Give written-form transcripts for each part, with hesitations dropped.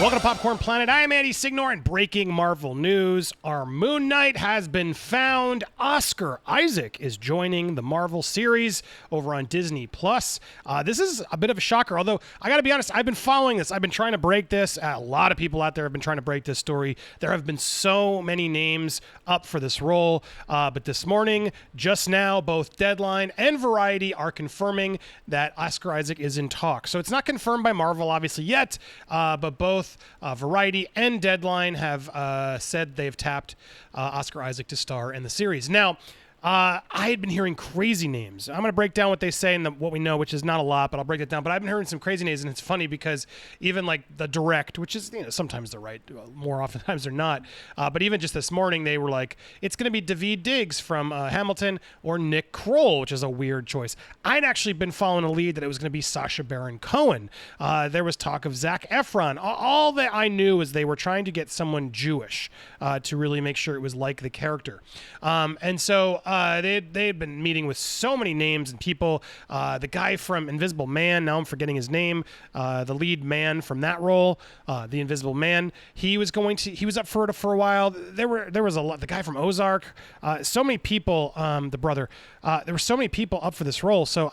Welcome to Popcorn Planet. I am Andy Signor, and breaking Marvel news. Our Moon Knight has been found. Oscar Isaac is joining the Marvel series over on Disney+. This is a bit of a shocker, although I got to be honest, I've been following this. I've been trying to break this. A lot of people out there have been trying to break this story. There have been so many names up for this role, but this morning, just now, both Deadline and Variety are confirming that Oscar Isaac is in talks. So it's not confirmed by Marvel, obviously, yet, but both Variety and Deadline have said they've tapped Oscar Isaac to star in the series. Now, I had been hearing crazy names. I'm going to break down what they say and what we know, which is not a lot, but I'll break it down. But I've been hearing some crazy names, and it's funny because even like the direct, which is, sometimes they're right, more oftentimes they're not. But even just this morning, they were like, it's going to be Daveed Diggs from Hamilton or Nick Kroll, which is a weird choice. I'd actually been following a lead that it was going to be Sacha Baron Cohen. There was talk of Zac Efron. All that I knew is they were trying to get someone Jewish to really make sure it was like the character. And so they had been meeting with so many names and people. The guy from Invisible Man, now I'm forgetting his name, the lead man from that role, the Invisible Man, he was up for it for a while. There was a lot. The guy from Ozark, so many people, the brother, there were so many people up for this role. So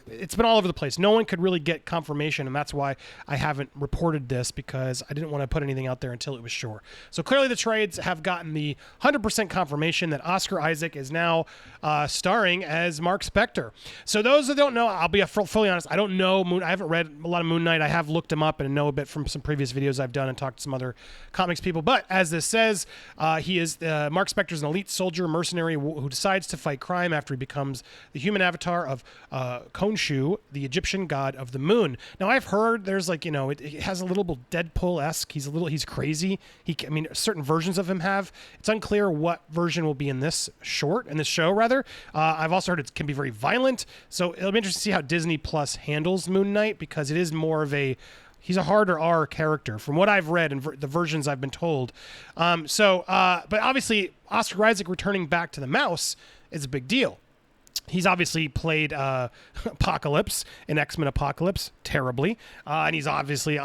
it's been all over the place. No one could really get confirmation, and that's why I haven't reported this, because I didn't want to put anything out there until it was sure. So clearly the trades have gotten the 100% confirmation that Oscar Isaac is now starring as Mark Spector. So those that don't know, I'll be fully honest, I don't know I haven't read a lot of Moon Knight. I have looked him up and know a bit from some previous videos I've done and talked to some other comics people. But as this says, he is Mark Spector's an elite soldier mercenary who decides to fight crime after he becomes the human avatar of Khonshu, the Egyptian god of the moon. Now I've heard there's it has a little bit Deadpool-esque. He's crazy. Certain versions of him have. It's unclear what version will be in this show rather. I've also heard it can be very violent. So it'll be interesting to see how Disney Plus handles Moon Knight, because it is more of he's a harder R character from what I've read and the versions I've been told. But obviously Oscar Isaac returning back to the mouse is a big deal. He's obviously played Apocalypse in X-Men Apocalypse terribly, and he's obviously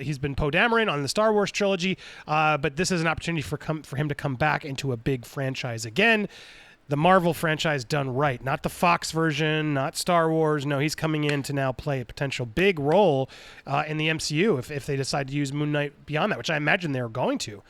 he's been Poe Dameron on the Star Wars trilogy. But this is an opportunity for him to come back into a big franchise again. The Marvel franchise done right, not the Fox version, not Star Wars. No, he's coming in to now play a potential big role in the MCU if they decide to use Moon Knight beyond that, which I imagine they're going to.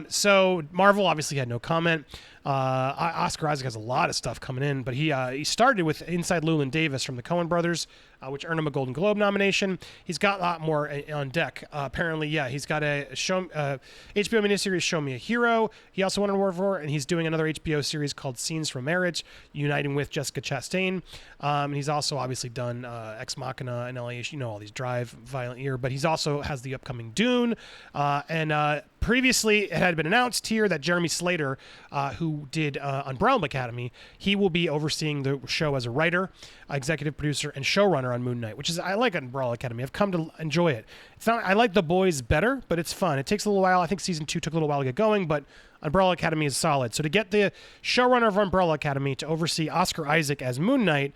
So Marvel obviously had no comment. Oscar Isaac has a lot of stuff coming in, but he started with Inside Llewyn Davis from the Coen brothers, which earned him a Golden Globe nomination. He's got a lot more on deck. Apparently, he's got a HBO miniseries, Show Me a Hero. He also won an award for, and he's doing another HBO series called Scenes from Marriage, uniting with Jessica Chastain. And he's also obviously done Ex Machina and LA, all these Drive, Violent Year, but he's also has the upcoming Dune. Previously, it had been announced here that Jeremy Slater, who did Umbrella Academy, he will be overseeing the show as a writer, executive producer, and showrunner on Moon Knight, I like Umbrella Academy. I've come to enjoy it. I like The Boys better, but it's fun. It takes a little while. I think season 2 took a little while to get going, but Umbrella Academy is solid. So to get the showrunner of Umbrella Academy to oversee Oscar Isaac as Moon Knight,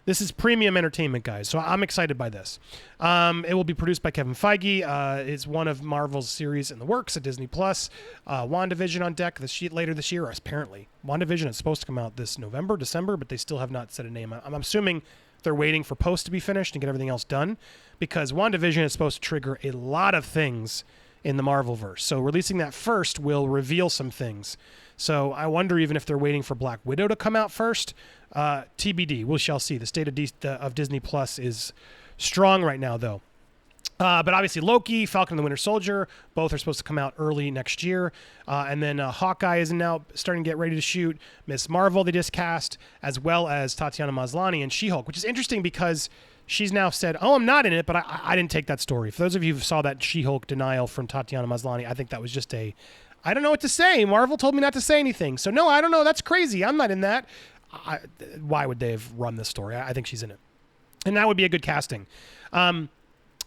this is premium entertainment, guys. So I'm excited by this. It will be produced by Kevin Feige. It's one of Marvel's series in the works at Disney Plus. WandaVision on deck later this year, apparently. WandaVision is supposed to come out this November, December, but they still have not set a name. I'm assuming they're waiting for post to be finished and get everything else done, because WandaVision is supposed to trigger a lot of things in the Marvelverse. So releasing that first will reveal some things. So I wonder even if they're waiting for Black Widow to come out first. TBD. We shall see. The state of Disney Plus is strong right now, though. But obviously Loki, Falcon and the Winter Soldier, both are supposed to come out early next year. And then Hawkeye is now starting to get ready to shoot. Miss Marvel they just cast, as well as Tatiana Maslany and She-Hulk, which is interesting because she's now said, I'm not in it, but I didn't take that story. For those of you who saw that She-Hulk denial from Tatiana Maslany, I think that was just I don't know what to say. Marvel told me not to say anything. So no, I don't know. That's crazy. I'm not in that. Why would they have run this story? I think she's in it. And that would be a good casting. And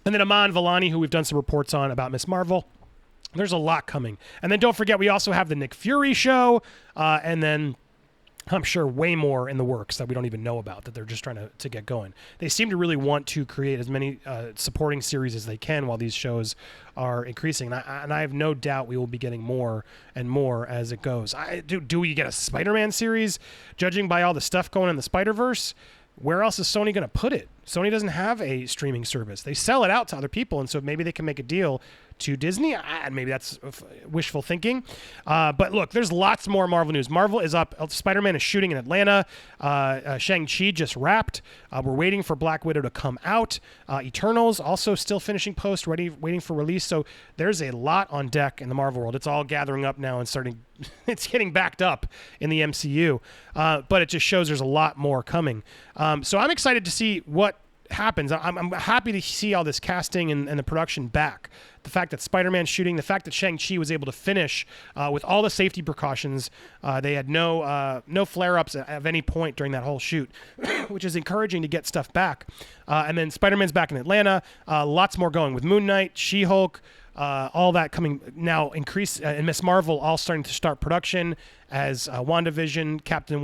then Aman Vellani, who we've done some reports on about Miss Marvel. There's a lot coming. And then don't forget, we also have the Nick Fury show. And then I'm sure way more in the works that we don't even know about, that they're just trying to get going. They seem to really want to create as many supporting series as they can while these shows are increasing. And I have no doubt we will be getting more and more as it goes. Do we get a Spider-Man series? Judging by all the stuff going in the Spider-Verse, where else is Sony going to put it? Sony doesn't have a streaming service. They sell it out to other people, and so maybe they can make a deal to Disney. Maybe that's wishful thinking. But look, there's lots more Marvel news. Marvel is up. Spider-Man is shooting in Atlanta. Shang-Chi just wrapped. We're waiting for Black Widow to come out. Eternals also still finishing post, waiting for release. So there's a lot on deck in the Marvel world. It's all gathering up now and starting. It's getting backed up in the MCU. But it just shows there's a lot more coming. So I'm excited to see what happens. I'm happy to see all this casting and the production back. The fact that Spider-Man's shooting, the fact that Shang-Chi was able to finish with all the safety precautions. They had no flare-ups at any point during that whole shoot, which is encouraging to get stuff back. And then Spider-Man's back in Atlanta. Lots more going with Moon Knight, She-Hulk, all that coming now, and Miss Marvel all starting to start production as WandaVision, Captain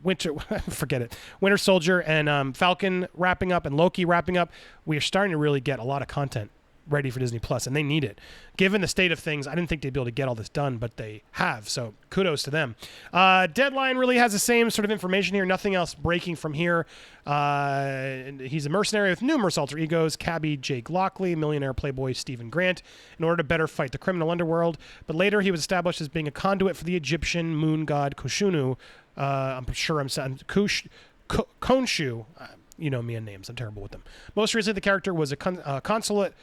Winter Soldier, and Falcon wrapping up, and Loki wrapping up. We are starting to really get a lot of content ready for Disney Plus, and they need it. Given the state of things, I didn't think they'd be able to get all this done, but they have, so kudos to them. Deadline really has the same sort of information here, nothing else breaking from here. He's a mercenary with numerous alter egos: Cabbie Jake Lockley, millionaire playboy Stephen Grant, in order to better fight the criminal underworld. But later he was established as being a conduit for the Egyptian moon god Kushunu. I'm sure I'm saying Khonshu. You know me and names. I'm terrible with them. Most recently, the character was a consulant.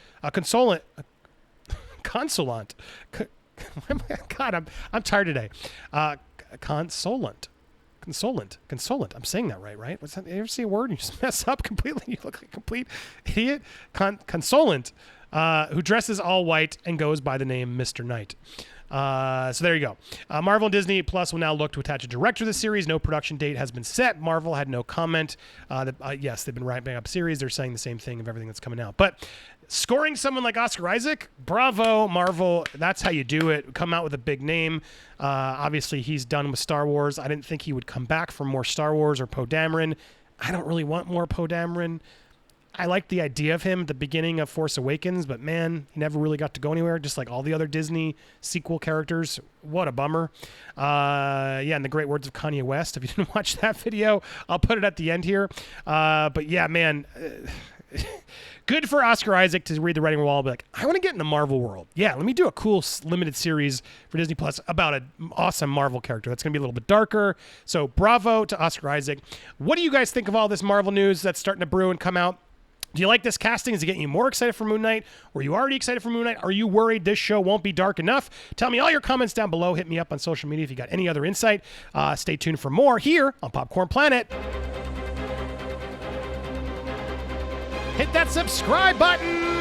God, I'm tired today. Consolant. I'm saying that right? What's that? You ever see a word and you just mess up completely? You look like a complete idiot. Consolant, who dresses all white and goes by the name Mr. Knight. So there you go. Marvel and Disney Plus will now look to attach a director to the series. No production date has been set. Marvel had no comment. Yes, they've been wrapping up series. They're saying the same thing of everything that's coming out. But scoring someone like Oscar Isaac, bravo, Marvel. That's how you do it. Come out with a big name. Obviously, he's done with Star Wars. I didn't think he would come back for more Star Wars or Poe Dameron. I don't really want more Poe Dameron. I liked the idea of him at the beginning of Force Awakens, but man, he never really got to go anywhere, just like all the other Disney sequel characters. What a bummer. In the great words of Kanye West, if you didn't watch that video, I'll put it at the end here. But yeah, man, good for Oscar Isaac to read the writing wall and be like, I want to get in the Marvel world. Yeah, let me do a cool limited series for Disney Plus about an awesome Marvel character. That's going to be a little bit darker. So bravo to Oscar Isaac. What do you guys think of all this Marvel news that's starting to brew and come out? Do you like this casting? Is it getting you more excited for Moon Knight? Were you already excited for Moon Knight? Are you worried this show won't be dark enough? Tell me all your comments down below. Hit me up on social media if you got any other insight. Stay tuned for more here on Popcorn Planet. Hit that subscribe button.